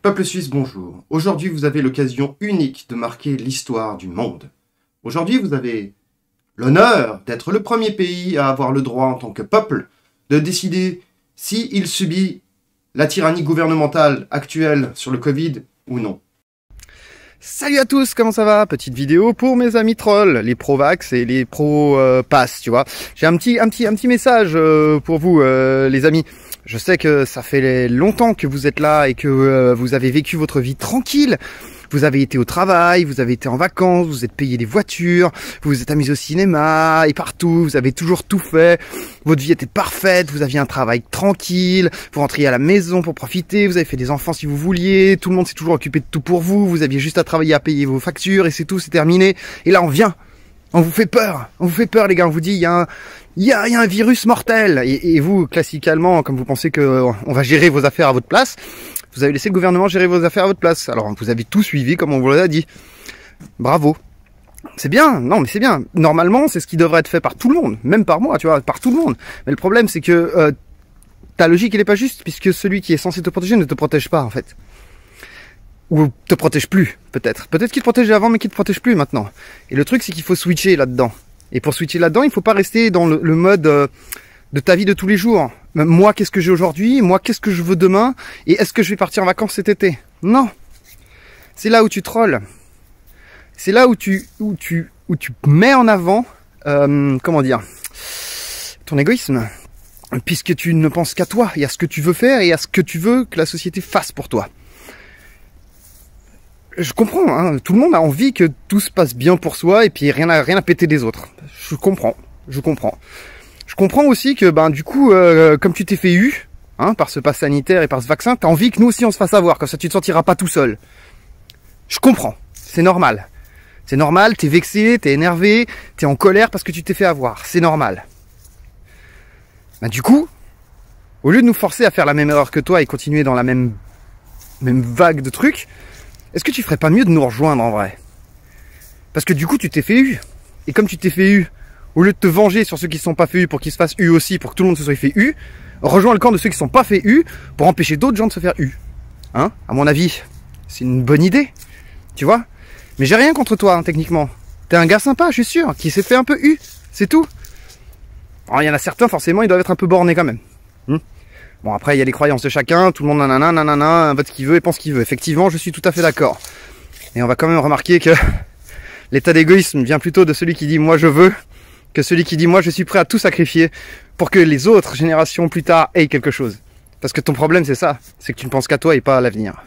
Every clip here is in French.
Peuple suisse, bonjour. Aujourd'hui, vous avez l'occasion unique de marquer l'histoire du monde. Aujourd'hui, vous avez l'honneur d'être le premier pays à avoir le droit, en tant que peuple, de décider s'il subit la tyrannie gouvernementale actuelle sur le Covid ou non. Salut à tous, comment ça va? Petite vidéo pour mes amis trolls, les pro-vax et les pro-pass, tu vois. J'ai un petit message pour vous, les amis. Je sais que ça fait longtemps que vous êtes là et que vous avez vécu votre vie tranquille. Vous avez été au travail, vous avez été en vacances, vous êtes payé des voitures, vous vous êtes amusé au cinéma et partout, vous avez toujours tout fait. Votre vie était parfaite, vous aviez un travail tranquille, vous rentriez à la maison pour profiter, vous avez fait des enfants si vous vouliez, tout le monde s'est toujours occupé de tout pour vous, vous aviez juste à travailler à payer vos factures et c'est tout, c'est terminé. Et là on vient, on vous fait peur les gars, on vous dit il y a un virus mortel. Et vous, classiquement, comme vous pensez que on va gérer vos affaires à votre place, vous avez laissé le gouvernement gérer vos affaires à votre place. Alors, vous avez tout suivi comme on vous l'a dit. Bravo. C'est bien. Non, mais c'est bien. Normalement, c'est ce qui devrait être fait par tout le monde. Même par moi, tu vois, par tout le monde. Mais le problème, c'est que ta logique, elle est pas juste, puisque celui qui est censé te protéger ne te protège pas, en fait. Ou te protège plus, peut-être. Peut-être qu'il te protégeait avant, mais qu'il te protège plus maintenant. Et le truc, c'est qu'il faut switcher là-dedans. Et pour switcher là-dedans, il faut pas rester dans le mode de ta vie de tous les jours. Moi, qu'est-ce que j'ai aujourd'hui? Moi, qu'est-ce que je veux demain? Et est-ce que je vais partir en vacances cet été? Non. C'est là où tu trolls. C'est là où tu mets en avant, comment dire, ton égoïsme. Puisque tu ne penses qu'à toi et à ce que tu veux faire et à ce que tu veux que la société fasse pour toi. Je comprends, hein, tout le monde a envie que tout se passe bien pour soi et puis rien à péter des autres. Je comprends. Je comprends aussi que, du coup, comme tu t'es fait eu, hein, par ce pass sanitaire et par ce vaccin, t'as envie que nous aussi on se fasse avoir, comme ça tu te sentiras pas tout seul. Je comprends, c'est normal. C'est normal, t'es vexé, t'es énervé, t'es en colère parce que tu t'es fait avoir, c'est normal. Du coup, au lieu de nous forcer à faire la même erreur que toi et continuer dans la même vague de trucs, est-ce que tu ferais pas mieux de nous rejoindre en vrai? Parce que du coup tu t'es fait eu. Et comme tu t'es fait eu, au lieu de te venger sur ceux qui ne sont pas fait eu pour qu'ils se fassent eu aussi, pour que tout le monde se soit fait eu, rejoins le camp de ceux qui ne sont pas fait eu pour empêcher d'autres gens de se faire eu. Hein? À mon avis, c'est une bonne idée. Tu vois? Mais j'ai rien contre toi, hein, techniquement. T'es un gars sympa, je suis sûr, qui s'est fait un peu eu. C'est tout. Alors, il y en a certains, forcément, ils doivent être un peu bornés quand même. Bon, après, il y a les croyances de chacun, tout le monde nanana, vote ce qu'il veut et pense ce qu'il veut. Effectivement, je suis tout à fait d'accord. Et on va quand même remarquer que l'état d'égoïsme vient plutôt de celui qui dit « moi je veux », que celui qui dit « moi je suis prêt à tout sacrifier pour que les autres générations plus tard aient quelque chose ». Parce que ton problème, c'est ça, c'est que tu ne penses qu'à toi et pas à l'avenir.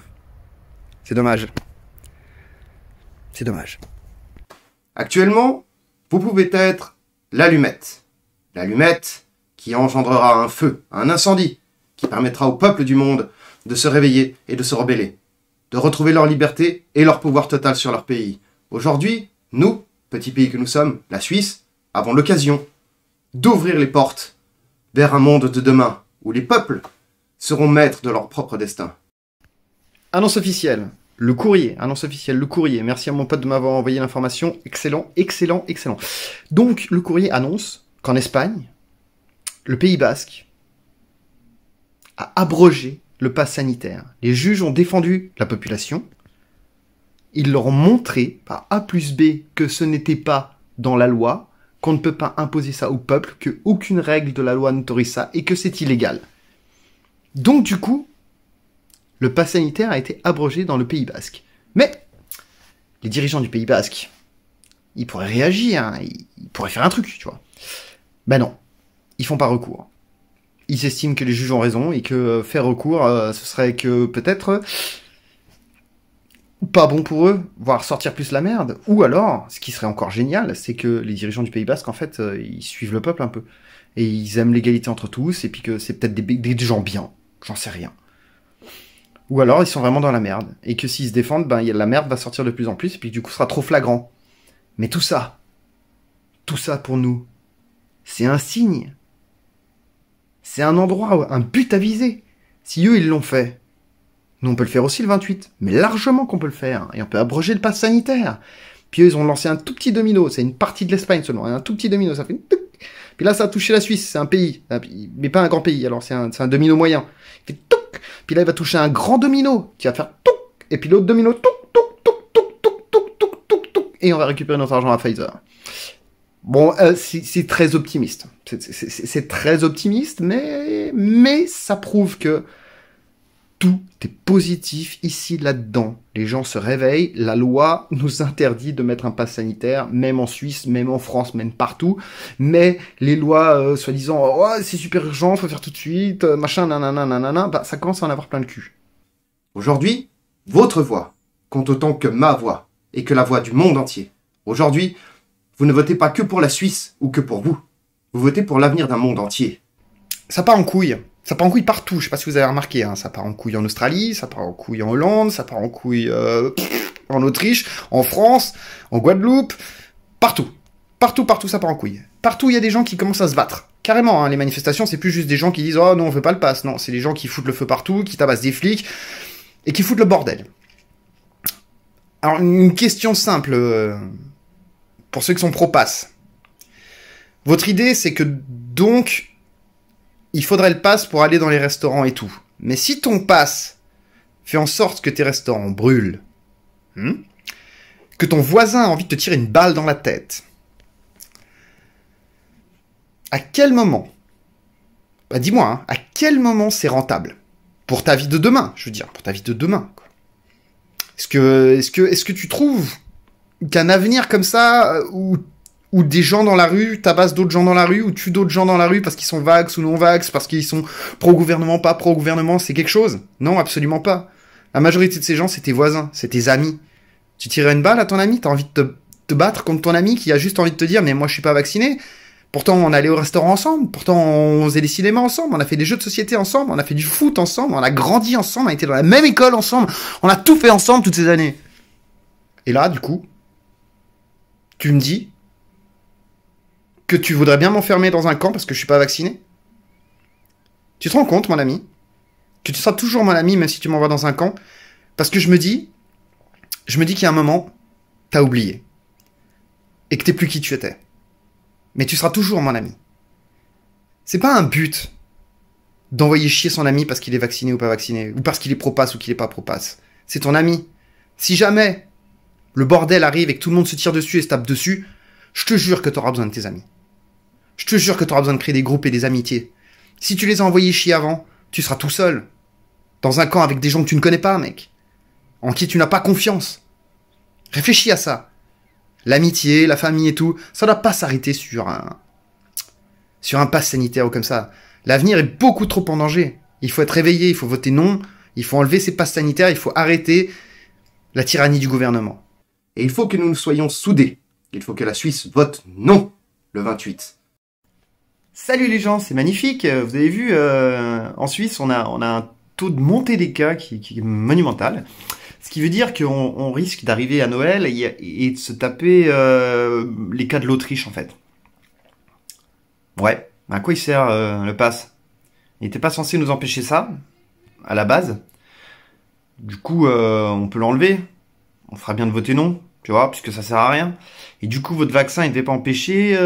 C'est dommage. C'est dommage. Actuellement, vous pouvez être l'allumette. L'allumette qui engendrera un feu, un incendie, qui permettra au peuple du monde de se réveiller et de se rebeller, de retrouver leur liberté et leur pouvoir total sur leur pays. Aujourd'hui, nous, petit pays que nous sommes, la Suisse, avons l'occasion d'ouvrir les portes vers un monde de demain, où les peuples seront maîtres de leur propre destin. Annonce officielle, le courrier, annonce officielle, le courrier. Merci à mon pote de m'avoir envoyé l'information, excellent. Donc, le courrier annonce qu'en Espagne, le Pays Basque a abrogé le pass sanitaire. Les juges ont défendu la population. Ils leur ont montré, par A plus B, que ce n'était pas dans la loi, qu'on ne peut pas imposer ça au peuple, qu'aucune règle de la loi n'autorise ça, et que c'est illégal. Donc du coup, le pass sanitaire a été abrogé dans le Pays Basque. Mais, les dirigeants du Pays Basque, ils pourraient réagir, hein, ils pourraient faire un truc, tu vois. Ben non, ils font pas recours. Ils estiment que les juges ont raison et que faire recours, ce serait que peut-être pas bon pour eux, voire sortir plus la merde. Ou alors, ce qui serait encore génial, c'est que les dirigeants du Pays Basque, en fait, ils suivent le peuple un peu. Et ils aiment l'égalité entre tous, et puis que c'est peut-être des gens bien, j'en sais rien. Ou alors, ils sont vraiment dans la merde, et que s'ils se défendent, la merde va sortir de plus en plus, et puis du coup, ce sera trop flagrant. Mais tout ça pour nous, c'est un signe. C'est un endroit, un but à viser. Si eux, ils l'ont fait, nous, on peut le faire aussi le 28. Mais largement qu'on peut le faire. Et on peut abroger le pass sanitaire. Puis eux, ils ont lancé un tout petit domino. C'est une partie de l'Espagne seulement. Un tout petit domino. Ça fait... Puis là, ça a touché la Suisse. C'est un pays. Mais pas un grand pays. Alors, c'est un domino moyen. Il fait... Puis là, il va toucher un grand domino qui va faire touc. Et puis l'autre domino, touc, touc, touc, touc, touc, touc, touc, touc, touc. Et on va récupérer notre argent à Pfizer. Bon, c'est très optimiste. C'est très optimiste, mais ça prouve que tout est positif ici, là-dedans. Les gens se réveillent, la loi nous interdit de mettre un pass sanitaire, même en Suisse, même en France, même partout. Mais les lois, soi-disant, oh, c'est super urgent, faut faire tout de suite, machin, nanana, nanana, bah, ça commence à en avoir plein le cul. Aujourd'hui, votre voix compte autant que ma voix et que la voix du monde entier. Aujourd'hui, vous ne votez pas que pour la Suisse ou que pour vous. Vous votez pour l'avenir d'un monde entier. Ça part en couille. Ça part en couille partout. Je sais pas si vous avez remarqué. Hein. Ça part en couille en Australie, ça part en couille en Hollande, ça part en couille en Autriche, en France, en Guadeloupe. Partout. Partout, partout, ça part en couille. Partout, il y a des gens qui commencent à se battre. Carrément, hein, les manifestations, c'est plus juste des gens qui disent « Oh non, on veut pas le pass ». Non, c'est des gens qui foutent le feu partout, qui tabassent des flics et qui foutent le bordel. Alors, une question simple... pour ceux qui sont pro-pass. Votre idée, c'est que donc, il faudrait le pass pour aller dans les restaurants et tout. Mais si ton pass fait en sorte que tes restaurants brûlent, que ton voisin a envie de te tirer une balle dans la tête, à quel moment, bah dis-moi, hein, à quel moment c'est rentable? Pour ta vie de demain, je veux dire, pour ta vie de demain. Quoi. Est-ce que tu trouves qu'un avenir comme ça, où des gens dans la rue tabassent d'autres gens dans la rue, ou tuent d'autres gens dans la rue parce qu'ils sont vax ou non-vax, parce qu'ils sont pro-gouvernement, pas pro-gouvernement, c'est quelque chose? Non, absolument pas. La majorité de ces gens, c'est tes voisins, c'est tes amis. Tu tirerais une balle à ton ami, t'as envie de te battre contre ton ami qui a juste envie de te dire « Mais moi, je suis pas vacciné ». Pourtant, on allait au restaurant ensemble, pourtant, on faisait des cinémas ensemble, on a fait des jeux de société ensemble, on a fait du foot ensemble, on a grandi ensemble, on a été dans la même école ensemble, on a tout fait ensemble toutes ces années. Et là, du coup, tu me dis que tu voudrais bien m'enfermer dans un camp parce que je suis pas vacciné? Tu te rends compte, mon ami, que tu seras toujours mon ami même si tu m'envoies dans un camp? Parce que je me dis qu'il y a un moment, t'as oublié. Et que t'es plus qui tu étais. Mais tu seras toujours mon ami. C'est pas un but d'envoyer chier son ami parce qu'il est vacciné ou pas vacciné, ou parce qu'il est pro-pass ou qu'il est pas pro-pass. C'est ton ami. Si jamais le bordel arrive et que tout le monde se tire dessus et se tape dessus, je te jure que tu auras besoin de tes amis. Je te jure que tu auras besoin de créer des groupes et des amitiés. Si tu les as envoyés chier avant, tu seras tout seul. Dans un camp avec des gens que tu ne connais pas, mec. En qui tu n'as pas confiance. Réfléchis à ça. L'amitié, la famille et tout, ça ne doit pas s'arrêter sur un pass sanitaire ou comme ça. L'avenir est beaucoup trop en danger. Il faut être réveillé, il faut voter non, il faut enlever ces passes sanitaires, il faut arrêter la tyrannie du gouvernement. Et il faut que nous soyons soudés. Il faut que la Suisse vote non le 28. Salut les gens, c'est magnifique. Vous avez vu, en Suisse, on a un taux de montée des cas qui est monumental. Ce qui veut dire qu'on risque d'arriver à Noël et de se taper les cas de l'Autriche, en fait. Ouais, à quoi il sert le pass? Il n'était pas censé nous empêcher ça, à la base. Du coup, on peut l'enlever. On fera bien de voter non, tu vois, puisque ça sert à rien. Et du coup, votre vaccin, il ne devait pas empêcher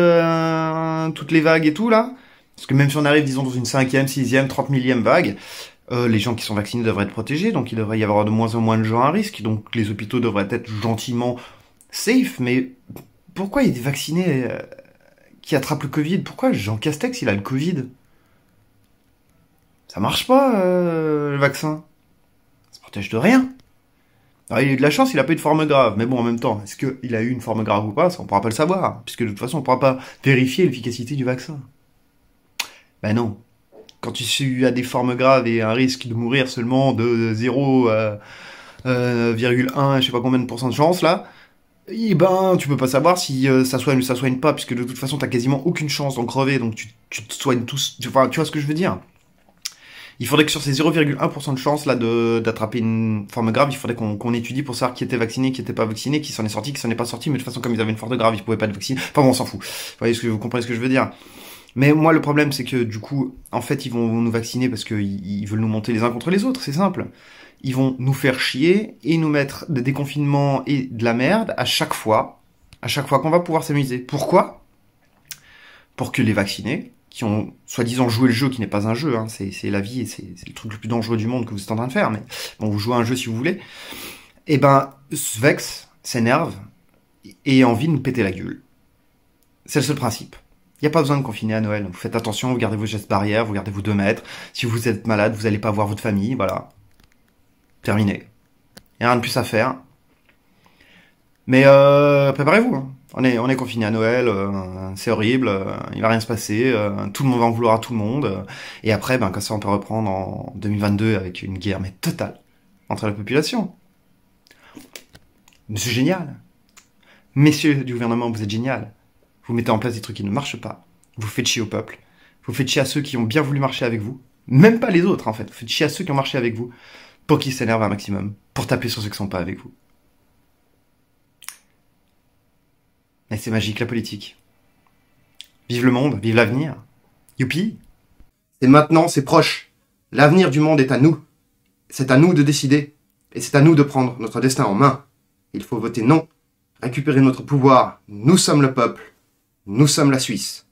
toutes les vagues et tout, là. Parce que même si on arrive, disons, dans une 5e, 6e, 30 millième vague, les gens qui sont vaccinés devraient être protégés, donc il devrait y avoir de moins en moins de gens à risque, donc les hôpitaux devraient être gentiment safe, mais pourquoi il y a des vaccinés qui attrapent le Covid? Pourquoi Jean Castex, il a le Covid? Ça marche pas, le vaccin. Ça protège de rien. Alors, il a eu de la chance, il a pas eu de forme grave, mais bon, en même temps, est-ce qu'il a eu une forme grave ou pas? Ça, on pourra pas le savoir, puisque de toute façon, on pourra pas vérifier l'efficacité du vaccin. Ben non. Quand tu as des formes graves et un risque de mourir seulement de 0,1, je sais pas combien de pourcents de chance, là, et ben, tu peux pas savoir si ça soigne ou ça soigne pas, puisque de toute façon, t'as quasiment aucune chance d'en crever, donc tu te soignes tous, enfin, tu vois ce que je veux dire? Il faudrait que sur ces 0,1% de chance, là, d'attraper une forme grave, il faudrait qu'on étudie pour savoir qui était vacciné, qui était pas vacciné, qui s'en est sorti, qui s'en est pas sorti, mais de toute façon, comme ils avaient une forme grave, ils pouvaient pas être vaccinés. Enfin bon, on s'en fout. Vous comprenez ce que je veux dire? Mais moi, le problème, c'est que du coup, en fait, ils vont nous vacciner parce qu'ils veulent nous monter les uns contre les autres, c'est simple. Ils vont nous faire chier et nous mettre des déconfinements et de la merde à chaque fois qu'on va pouvoir s'amuser. Pourquoi? Pour que les vaccinés qui ont soi-disant joué le jeu qui n'est pas un jeu, hein, c'est la vie et c'est le truc le plus dangereux du monde que vous êtes en train de faire, mais bon, vous jouez à un jeu si vous voulez, et ben, se vexe, s'énerve, et a envie de nous péter la gueule. C'est le seul principe. Il n'y a pas besoin de confiner à Noël. Vous faites attention, vous gardez vos gestes barrières, vous gardez vos 2 mètres. Si vous êtes malade, vous n'allez pas voir votre famille, voilà. Terminé. Il n'y a rien de plus à faire. Mais préparez-vous. Hein. On est confiné à Noël, c'est horrible, il va rien se passer, tout le monde va en vouloir à tout le monde. Et après, ben, comme ça, on peut reprendre en 2022 avec une guerre mais totale entre la population. Mais c'est génial. Messieurs du gouvernement, vous êtes génial. Vous mettez en place des trucs qui ne marchent pas. Vous faites chier au peuple. Vous faites chier à ceux qui ont bien voulu marcher avec vous. Même pas les autres, en fait. Vous faites chier à ceux qui ont marché avec vous pour qu'ils s'énervent un maximum. Pour taper sur ceux qui sont pas avec vous. Mais c'est magique, la politique. Vive le monde, vive l'avenir. Youpi! C'est maintenant, c'est proche. L'avenir du monde est à nous. C'est à nous de décider. Et c'est à nous de prendre notre destin en main. Il faut voter non. Récupérer notre pouvoir. Nous sommes le peuple. Nous sommes la Suisse.